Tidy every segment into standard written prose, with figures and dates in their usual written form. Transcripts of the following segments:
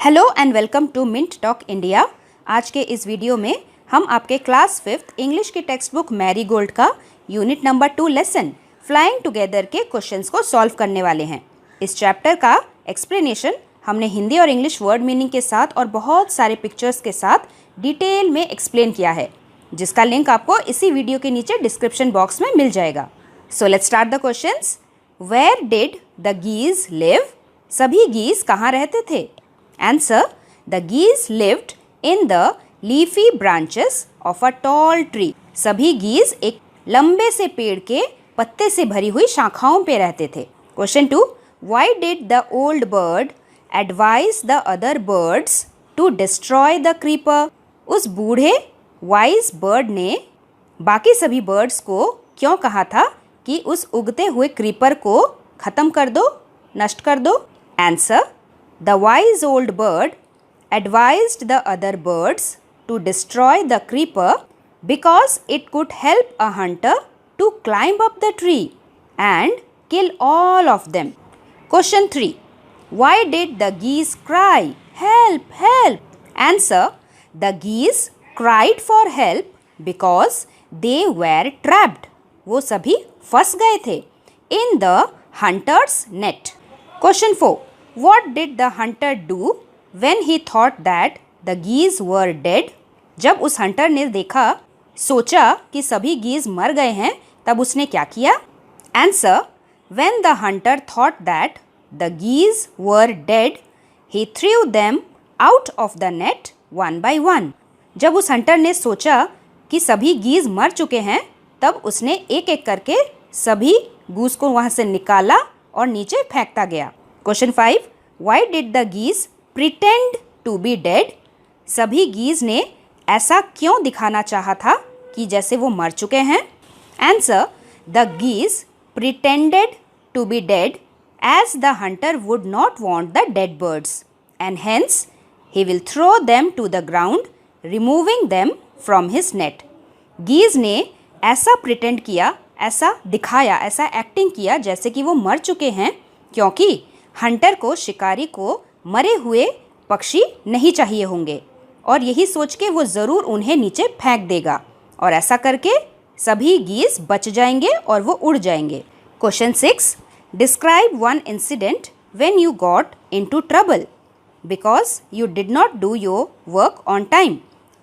Hello and welcome to Mint Talk India. आज के इस वीडियो में हम आपके क्लास 5th इंग्लिश की टेक्स्ट बुक मैरीगोल्ड का unit number 2 lesson flying together के क्वेश्चंस को सॉल्व करने वाले हैं। इस चैप्टर का एक्सप्लेनेशन हमने हिंदी और इंग्लिश वर्ड मीनिंग के साथ और बहुत सारे पिक्चर्स के साथ डिटेल में एक्सप्लेन किया है, जिसका लिंक आपको इसी वीडियो के नीचे डिस्क्रिप्शन बॉक्स में मिल जाएगा। So let's start the questions. Where did the गीज लिव? सभी गीज कहाँ रहते थे? Answer: The geese lived in the leafy branches of a tall tree. सभी गीज एक लंबे से पेड़ के पत्ते से भरी हुई शाखाओं पे रहते थे। Question 2. Why did the old bird advise the other birds to destroy the creeper? उस बूढ़े वाइज बर्ड ने बाकी सभी बर्ड्स को क्यों कहा था कि उस उगते हुए क्रीपर को खत्म कर दो, नष्ट कर दो? Answer: The wise old bird advised the other birds to destroy the creeper because it could help a hunter to climb up the tree and kill all of them. Question 3. Why did the geese cry? Help! Help! Answer: The geese cried for help because they were trapped. वो सभी फंस गए थे in the hunter's net. Question 4. What did the hunter do when he thought that the geese were dead? जब उस Hunter ने सोचा कि सभी गीज मर गए हैं, तब उसने क्या किया? Answer: When the hunter thought that the geese were dead, he threw them out of the net one by one. जब उस हंटर ने सोचा कि सभी गीज मर चुके हैं, तब उसने एक एक करके सभी गूस को वहाँ से निकाला और नीचे फेंकता गया। Question 5. Why did the geese pretend to be dead? सभी गीज ने ऐसा क्यों दिखाना चाहा था कि जैसे वो मर चुके हैं? Answer: The geese pretended to be dead as the hunter would not want the dead birds, and hence he will throw them to the ground, removing them from his net. गीज ने ऐसा pretend किया, ऐसा दिखाया, ऐसा acting किया जैसे कि वो मर चुके हैं, क्योंकि हंटर को, शिकारी को मरे हुए पक्षी नहीं चाहिए होंगे और यही सोच के वो ज़रूर उन्हें नीचे फेंक देगा और ऐसा करके सभी गीज बच जाएंगे और वो उड़ जाएंगे। Question 6. Describe one incident when you got into trouble because you did not do your work on time.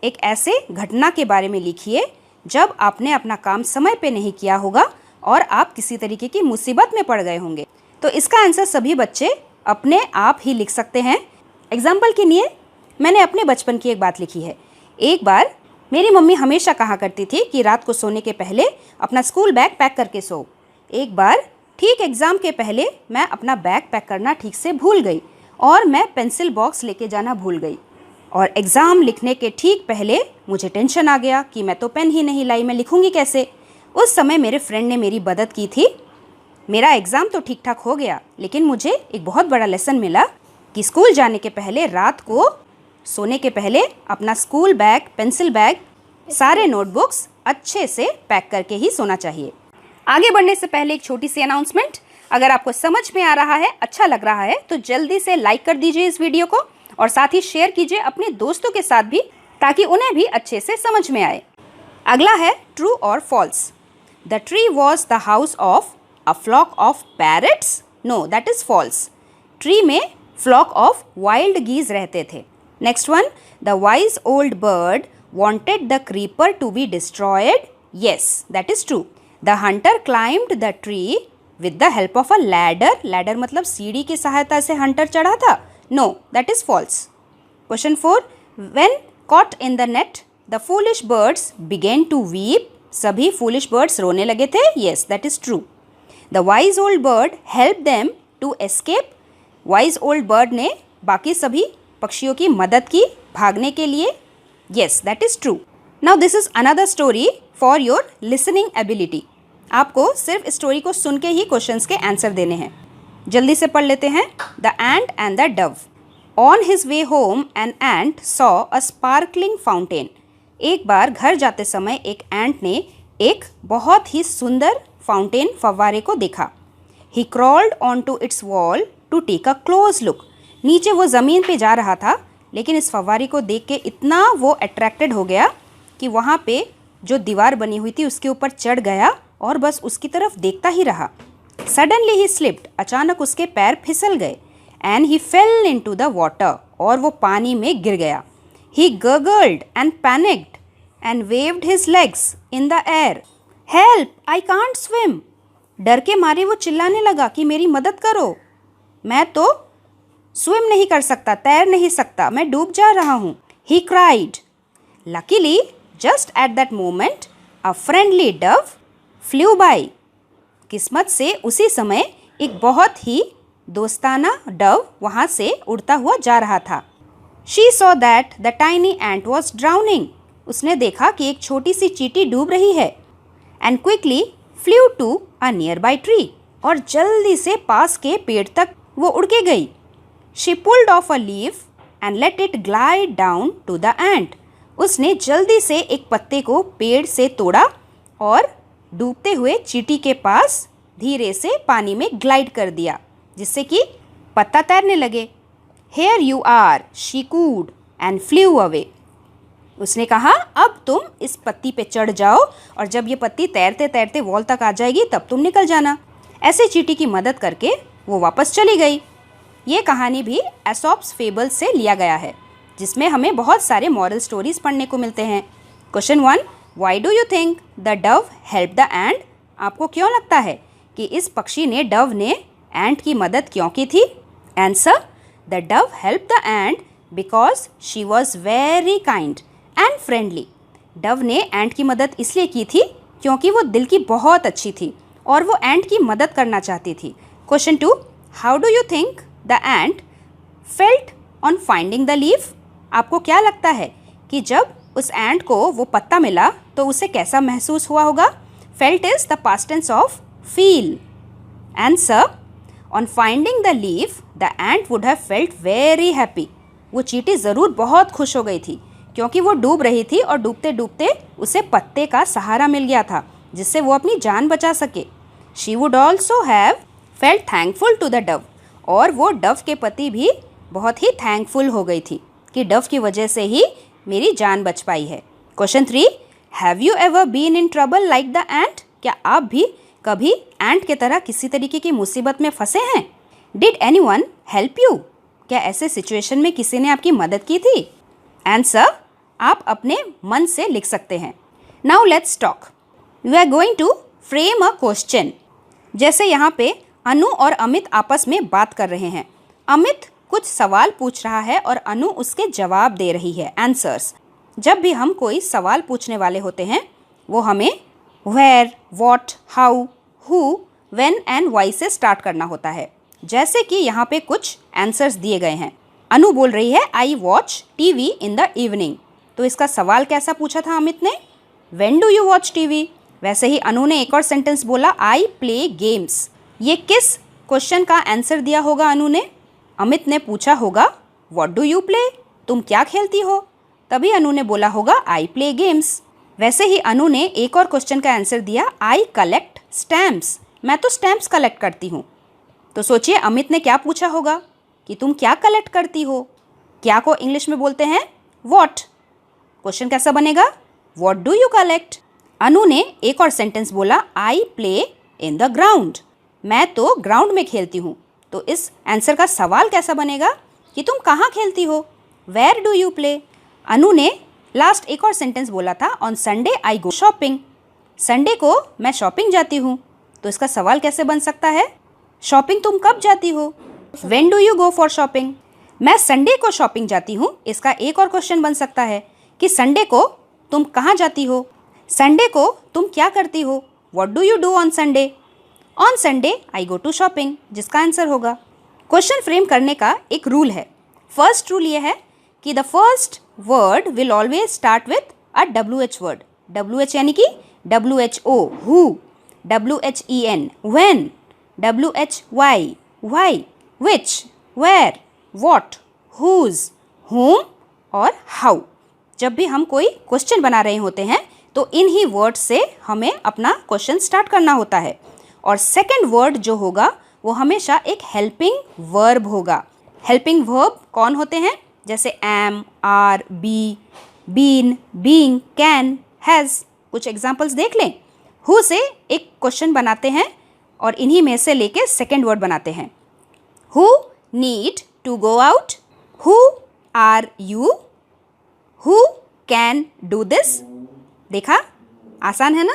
एक ऐसे घटना के बारे में लिखिए जब आपने अपना काम समय पे नहीं किया होगा और आप किसी तरीके की मुसीबत में पड़ गए होंगे। तो इसका आंसर सभी बच्चे अपने आप ही लिख सकते हैं। एग्जाम्पल के लिए मैंने अपने बचपन की एक बात लिखी है। एक बार मेरी मम्मी हमेशा कहा करती थी कि रात को सोने के पहले अपना स्कूल बैग पैक करके सो। एक बार ठीक एग्ज़ाम के पहले मैं अपना बैग पैक करना ठीक से भूल गई और मैं पेंसिल बॉक्स लेके जाना भूल गई और एग्ज़ाम लिखने के ठीक पहले मुझे टेंशन आ गया कि मैं तो पेन ही नहीं लाई, मैं लिखूँगी कैसे। उस समय मेरे फ्रेंड ने मेरी मदद की थी। मेरा एग्ज़ाम तो ठीक ठाक हो गया, लेकिन मुझे एक बहुत बड़ा लेसन मिला कि स्कूल जाने के पहले, रात को सोने के पहले अपना स्कूल बैग, पेंसिल बैग, सारे नोटबुक्स अच्छे से पैक करके ही सोना चाहिए। आगे बढ़ने से पहले एक छोटी सी अनाउंसमेंट। अगर आपको समझ में आ रहा है, अच्छा लग रहा है, तो जल्दी से लाइक कर दीजिए इस वीडियो को और साथ ही शेयर कीजिए अपने दोस्तों के साथ भी, ताकि उन्हें भी अच्छे से समझ में आए। अगला है ट्रू और false. The tree was the house of a flock of parrots? No, that is false. Tree में flock of wild geese रहते थे. Next one, the wise old bird wanted the creeper to be destroyed? Yes, that is true. The hunter climbed the tree with the help of a ladder. Ladder मतलब सीढ़ी की सहायता से hunter चढ़ा था? No, that is false. Question 4, when caught in the net, the foolish birds began to weep. सभी foolish birds रोने लगे थे? Yes, that is true. The wise old bird helped them to escape. Wise old bird ने बाकी सभी पक्षियों की मदद की भागने के लिए। Yes, that is true. Now this is another story for your listening ability. आपको सिर्फ स्टोरी को सुन के ही क्वेश्चंस के आंसर देने हैं। जल्दी से पढ़ लेते हैं। The ant and the dove. On his way home, an ant saw a sparkling fountain. एक बार घर जाते समय एक एंट ने एक बहुत ही सुंदर फवारे को देखा। He crawled onto its wall to take a close look. नीचे वो ज़मीन पे जा रहा था, लेकिन इस फव्वारे को देख के इतना वो अट्रैक्टेड हो गया कि वहाँ पे जो दीवार बनी हुई थी उसके ऊपर चढ़ गया और बस उसकी तरफ देखता ही रहा। सडनली ही स्लिप्ड, अचानक उसके पैर फिसल गए। And he fell into the water, और वो पानी में गिर गया। He gargled and panicked and waved his legs in the air. Help, I can't swim. डर के मारे वो चिल्लाने लगा कि मेरी मदद करो, मैं तो स्विम नहीं कर सकता, तैर नहीं सकता, मैं डूब जा रहा हूँ। He cried. Luckily just at that moment a friendly Dove flu by. किस्मत से उसी समय एक बहुत ही दोस्ताना डव वहाँ से उड़ता हुआ जा रहा था। She saw that the tiny ant was drowning. उसने देखा कि एक छोटी सी चींटी डूब रही है। And quickly flew to a nearby tree, और जल्दी से पास के पेड़ तक वो उड़ के गई। She pulled off a leaf and let it glide down to the ant. उसने जल्दी से एक पत्ते को पेड़ से तोड़ा और डूबते हुए चींटी के पास धीरे से पानी में ग्लाइड कर दिया, जिससे कि पत्ता तैरने लगे। Here you are, she cooed and flew away. उसने कहा, अब तुम इस पत्ती पे चढ़ जाओ, और जब ये पत्ती तैरते तैरते वॉल तक आ जाएगी तब तुम निकल जाना। ऐसे चींटी की मदद करके वो वापस चली गई। ये कहानी भी एसॉप्स फेबल से लिया गया है, जिसमें हमें बहुत सारे मॉरल स्टोरीज पढ़ने को मिलते हैं। Question 1, why do you think the dove help the ant? आपको क्यों लगता है कि इस पक्षी ने, डव ने एंट की मदद क्यों की थी? Answer, the dove help the ant because she was very kind and friendly. Dove ने एंट की मदद इसलिए की थी क्योंकि वो दिल की बहुत अच्छी थी और वो एंट की मदद करना चाहती थी। Question 2, how do you think the ant felt on finding the leaf? आपको क्या लगता है कि जब उस एंट को वो पत्ता मिला तो उसे कैसा महसूस हुआ होगा? Felt is the past tense of feel. Answer, on finding the leaf the ant would have felt very happy. वो चींटी ज़रूर बहुत खुश हो गई थी क्योंकि वो डूब रही थी और डूबते डूबते उसे पत्ते का सहारा मिल गया था, जिससे वो अपनी जान बचा सके। She would also have felt thankful to the dove, और वो डव के प्रति भी बहुत ही थैंकफुल हो गई थी कि डव की वजह से ही मेरी जान बच पाई है। Question 3, have you ever been in trouble like the ant? क्या आप भी कभी एंट के तरह किसी तरीके की मुसीबत में फंसे हैं? Did anyone help you? क्या ऐसे सिचुएशन में किसी ने आपकी मदद की थी? आंसर, आप अपने मन से लिख सकते हैं। Now let's talk. We are going to frame a question. जैसे यहाँ पे अनु और अमित आपस में बात कर रहे हैं। अमित कुछ सवाल पूछ रहा है और अनु उसके जवाब दे रही है, आंसर्स। जब भी हम कोई सवाल पूछने वाले होते हैं वो हमें where, what, how, who, when and why से स्टार्ट करना होता है। जैसे कि यहाँ पे कुछ आंसर्स दिए गए हैं। अनु बोल रही है, I watch TV in the evening. तो इसका सवाल कैसा पूछा था अमित ने? When do you watch TV? वैसे ही अनु ने एक और सेंटेंस बोला, आई प्ले गेम्स। ये किस क्वेश्चन का आंसर दिया होगा अनु ने? अमित ने पूछा होगा, व्हाट डू यू प्ले? तुम क्या खेलती हो? तभी अनु ने बोला होगा, आई प्ले गेम्स। वैसे ही अनु ने एक और क्वेश्चन का आंसर दिया, आई कलेक्ट स्टैम्प्स। मैं तो स्टैम्प्स कलेक्ट करती हूँ। तो सोचिए अमित ने क्या पूछा होगा कि तुम क्या कलेक्ट करती हो? क्या को इंग्लिश में बोलते हैं व्हाट। क्वेश्चन कैसा बनेगा? What do you collect? Anu ने एक और सेंटेंस बोला, I play in the ground. मैं तो ग्राउंड में खेलती हूँ। तो इस आंसर का सवाल कैसा बनेगा कि तुम कहाँ खेलती हो? Where do you play? Anu ने लास्ट एक और सेंटेंस बोला था, on Sunday I go shopping. Sunday को मैं शॉपिंग जाती हूँ। तो इसका सवाल कैसे बन सकता है? शॉपिंग तुम कब जाती हो? When do you go for shopping? मैं संडे को शॉपिंग जाती हूँ। इसका एक और क्वेश्चन बन सकता है कि संडे को तुम कहाँ जाती हो? संडे को तुम क्या करती हो? What do you do on Sunday? On Sunday I go to shopping, जिसका आंसर होगा। क्वेश्चन फ्रेम करने का एक रूल है। फर्स्ट रूल ये है कि the first word will always start with a WH word. WH यानी कि WHO, who, WHEN, when, WHY, why, which, where, what, whose, whom और हाउ। जब भी हम कोई क्वेश्चन बना रहे होते हैं तो इन ही वर्ड से हमें अपना क्वेश्चन स्टार्ट करना होता है। और सेकंड वर्ड जो होगा वो हमेशा एक हेल्पिंग वर्ब होगा। हेल्पिंग वर्ब कौन होते हैं? जैसे am, are, be, been, being, can, has. कुछ एग्जाम्पल्स देख लें। हु से एक क्वेश्चन बनाते हैं और इन्हीं में से लेके सेकेंड वर्ड बनाते हैं। Who need to go out, who are you, who can do this. देखा, आसान है ना?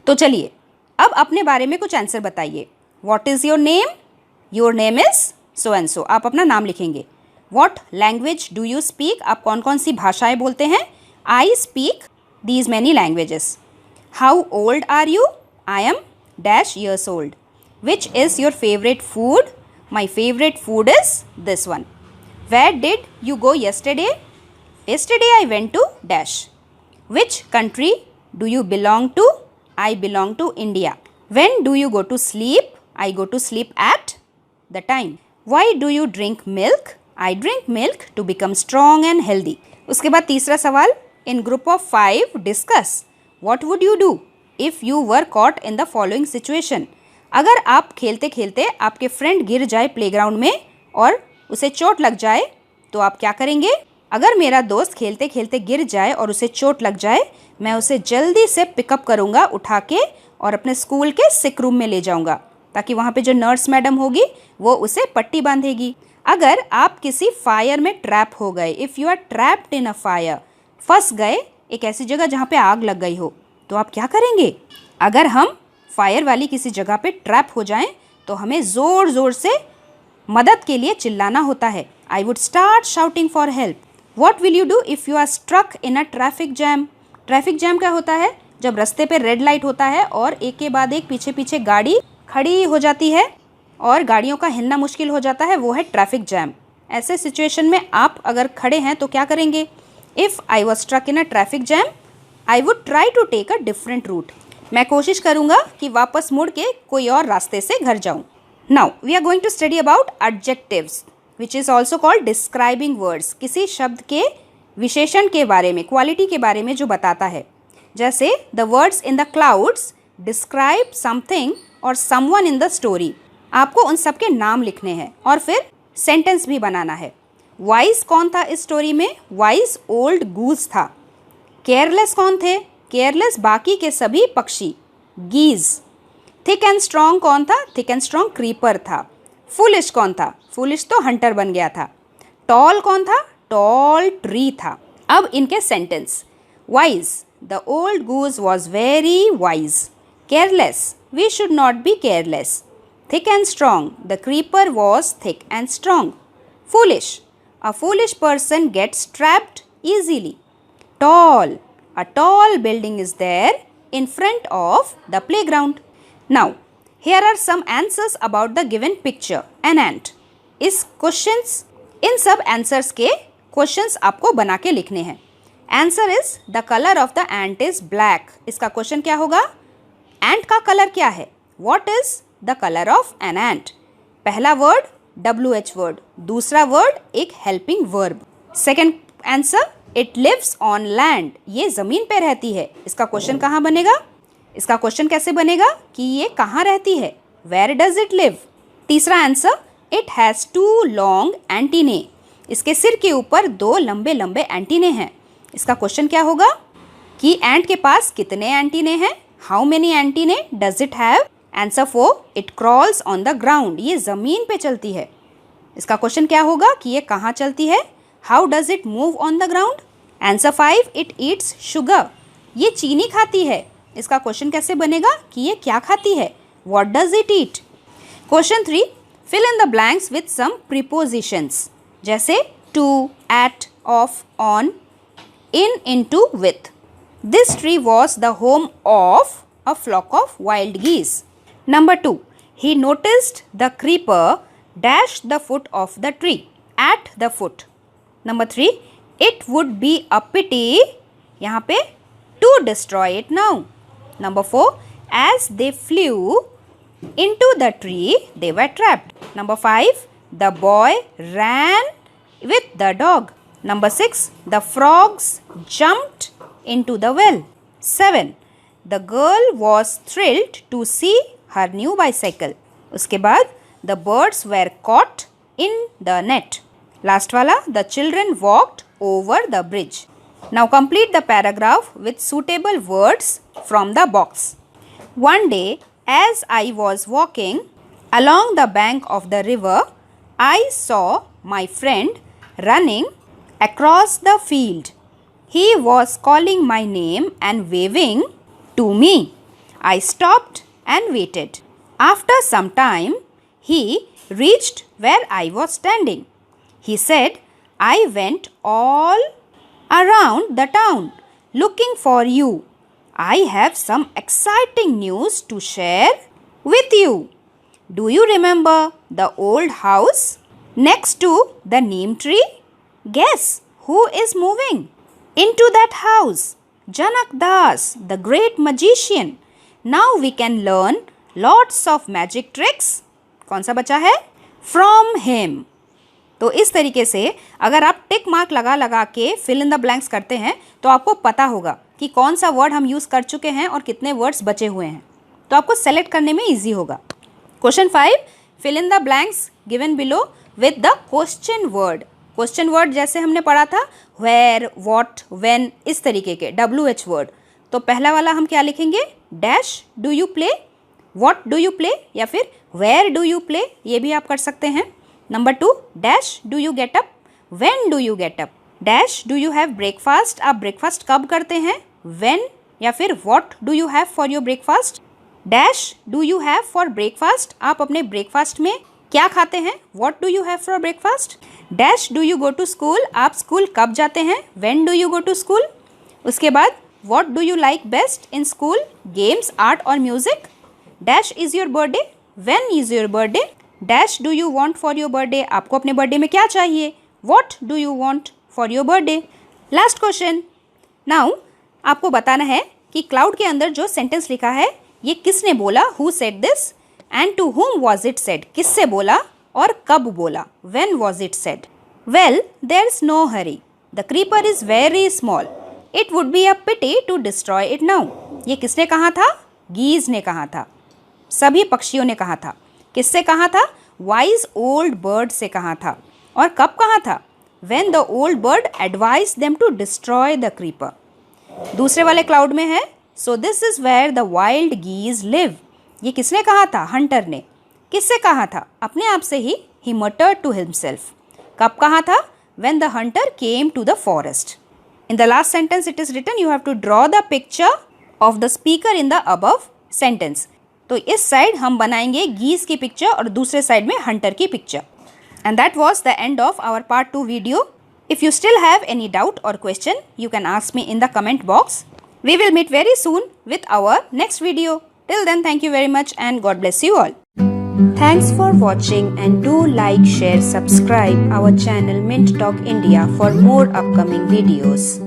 तो चलिए अब अपने बारे में कुछ आंसर बताइए। What is your name? Your name is so and so. आप अपना नाम लिखेंगे। What language do you speak? आप कौन कौन सी भाषाएं बोलते हैं? I speak these many languages. How old are you? I am dash years old. Which is your favourite food? My favourite food is this one. Where did you go yesterday? Yesterday I went to dash. Which country do you belong to? I belong to India. When do you go to sleep? I go to sleep at the time. Why do you drink milk? I drink milk to become strong and healthy. उसके बाद तीसरा सवाल, in group of 5 discuss. What would you do if you were caught in the following situation? अगर आप खेलते खेलते आपके friend गिर जाए प्लेग्राउंड में और उसे चोट लग जाए तो आप क्या करेंगे? अगर मेरा दोस्त खेलते खेलते गिर जाए और उसे चोट लग जाए, मैं उसे जल्दी से पिकअप करूँगा उठा के और अपने स्कूल के सिक रूम में ले जाऊँगा, ताकि वहाँ पे जो नर्स मैडम होगी वो उसे पट्टी बांधेगी। अगर आप किसी फायर में ट्रैप हो गए, if you are trapped in a fire, फंस गए एक ऐसी जगह जहाँ पे आग लग गई हो, तो आप क्या करेंगे? अगर हम फायर वाली किसी जगह पे ट्रैप हो जाएं तो हमें ज़ोर ज़ोर से मदद के लिए चिल्लाना होता है। I would start shouting for help. What will you do if you are struck in a traffic jam? Traffic jam क्या होता है? जब रास्ते पे रेड लाइट होता है और एक के बाद एक पीछे पीछे गाड़ी खड़ी हो जाती है और गाड़ियों का हिलना मुश्किल हो जाता है, वो है ट्रैफिक जैम। ऐसे सिचुएशन में आप अगर खड़े हैं तो क्या करेंगे? If I was struck in a traffic jam I would try to take a different route. मैं कोशिश करूँगा कि वापस मुड़ के कोई और रास्ते से घर जाऊँ। Now we are going to study about adjectives which is also called describing words. किसी शब्द के विशेषण के बारे में, क्वालिटी के बारे में जो बताता है। जैसे the words in the clouds describe something और समवन इन द स्टोरी। आपको उन सब के नाम लिखने हैं और फिर सेंटेंस भी बनाना है। वाइज कौन था इस स्टोरी में? वाइज ओल्ड गूज था। केयरलेस कौन थे? केयरलेस बाकी के सभी पक्षी, गीज। थिक एंड स्ट्रॉन्ग कौन था? थिक एंड स्ट्रॉन्ग क्रीपर था। फुलिश कौन था? फुलिश तो हंटर बन गया था। टॉल कौन था? टॉल ट्री था। अब इनके sentence. Wise, the old goose was very wise. Careless, we should not be careless. Thick and strong, the creeper was thick and strong. Foolish, a foolish person gets trapped easily. Tall, a tall building is there in front of the playground. Now, here are some answers about the given picture. An ant. इस questions, इन सब answers के questions आपको बना के लिखने हैं। Answer is the colour of the ant is black. इसका क्वेश्चन क्या होगा? एंट का कलर क्या है? What is the colour of an ant? पहला वर्ड WH वर्ड, दूसरा वर्ड एक helping verb. Second answer, it lives on land. ये ज़मीन पे रहती है। इसका क्वेश्चन कहाँ बनेगा? इसका क्वेश्चन कैसे बनेगा कि ये कहाँ रहती है? Where does it live? तीसरा answer, it has 2 long antennae. इसके सिर के ऊपर 2 लंबे लंबे एंटीने हैं। इसका क्वेश्चन क्या होगा कि एंट के पास कितने एंटीने हैं? How many antennae does it have? Answer 4, it crawls on the ground. ये ज़मीन पे चलती है। इसका क्वेश्चन क्या होगा कि ये कहाँ चलती है? How does it move on the ground? Answer 5, it eats sugar. ये चीनी खाती है। इसका क्वेश्चन कैसे बनेगा कि ये क्या खाती है? What does it eat? Question 3, fill in the blanks with some prepositions, जैसे to, at, of, on, in, into, with. This tree was the home of a flock of wild geese. Number 2, he noticed the creeper dash the foot of the tree, at the foot. Number 3, it would be a pity, यहाँ पे to destroy it now. Number 4, as they flew into the tree, they were trapped. Number 5, the boy ran with the dog. Number 6, the frogs jumped into the well. 7, the girl was thrilled to see her new bicycle. उसके बाद the birds were caught in the net. Last वाला, the children walked over the bridge. Now complete the paragraph with suitable words from the box. One day, as I was walking along the bank of the river, I saw my friend running across the field. He was calling my name and waving to me. I stopped and waited. After some time, he reached where I was standing. He said, I went all around the town looking for you. I have some exciting news to share with you. Do you remember the old house next to the neem tree? Guess who is moving into that house? Janak Das, the great magician. Now we can learn lots of magic tricks. कौन सा बचा है? From him. तो इस तरीके से अगर आप टिक मार्क लगा के फिल इन द ब्लैंक्स करते हैं तो आपको पता होगा कि कौन सा वर्ड हम यूज़ कर चुके हैं और कितने वर्ड्स बचे हुए हैं, तो आपको सेलेक्ट करने में ईजी होगा. Question 5, fill in the blanks given below with the question word. Question word जैसे हमने पढ़ा था वेयर, व्हाट, व्हेन, इस तरीके के WH वर्ड. तो पहला वाला हम क्या लिखेंगे? Dash do you play, what do you play, या फिर वेयर डू यू प्ले, ये भी आप कर सकते हैं. Number 2, dash do you get up, when do you get up. Dash do you have breakfast, आप ब्रेकफास्ट कब करते हैं? व्हेन, या फिर what do you have for your breakfast. Dash do you have for breakfast, आप अपने breakfast में क्या खाते हैं? What do you have for breakfast. Dash do you go to school, आप स्कूल कब जाते हैं? When do you go to school. उसके बाद what do you like best in school, games, art और music. Dash is your birthday, when is your birthday. Dash do you want for your birthday, आपको अपने birthday में क्या चाहिए? What do you want for your birthday. Last question. Now आपको बताना है कि क्लाउड के अंदर जो सेंटेंस लिखा है ये किसने बोला, who said this, and to whom was it said, किससे बोला और कब बोला, when was it said. Well, there's no hurry. The creeper is very small. It would be a pity to destroy it now. ये किसने कहा था? गीज ने कहा था, सभी पक्षियों ने कहा था. किससे कहा था? वाइज ओल्ड बर्ड से कहा था. और कब कहा था? When the old bird advised them to destroy the creeper. दूसरे वाले क्लाउड में है So this is where the wild geese live. ये किसने कहा था? हंटर ने. किससे कहा था? अपने आप से ही. He muttered to himself. कब कहा था? When the hunter came to the forest. In the last sentence it is written you have to draw the picture of the speaker in the above sentence. तो इस side हम बनाएंगे गीस की picture और दूसरे साइड में हंटर की picture. And that was the end of our part 2 video. If you still have any doubt or question, you can ask me in the comment box. We will meet very soon with our next video. Till then, thank you very much and God bless you all. Thanks for watching and do like, share, subscribe our channel Mint Talk India for more upcoming videos.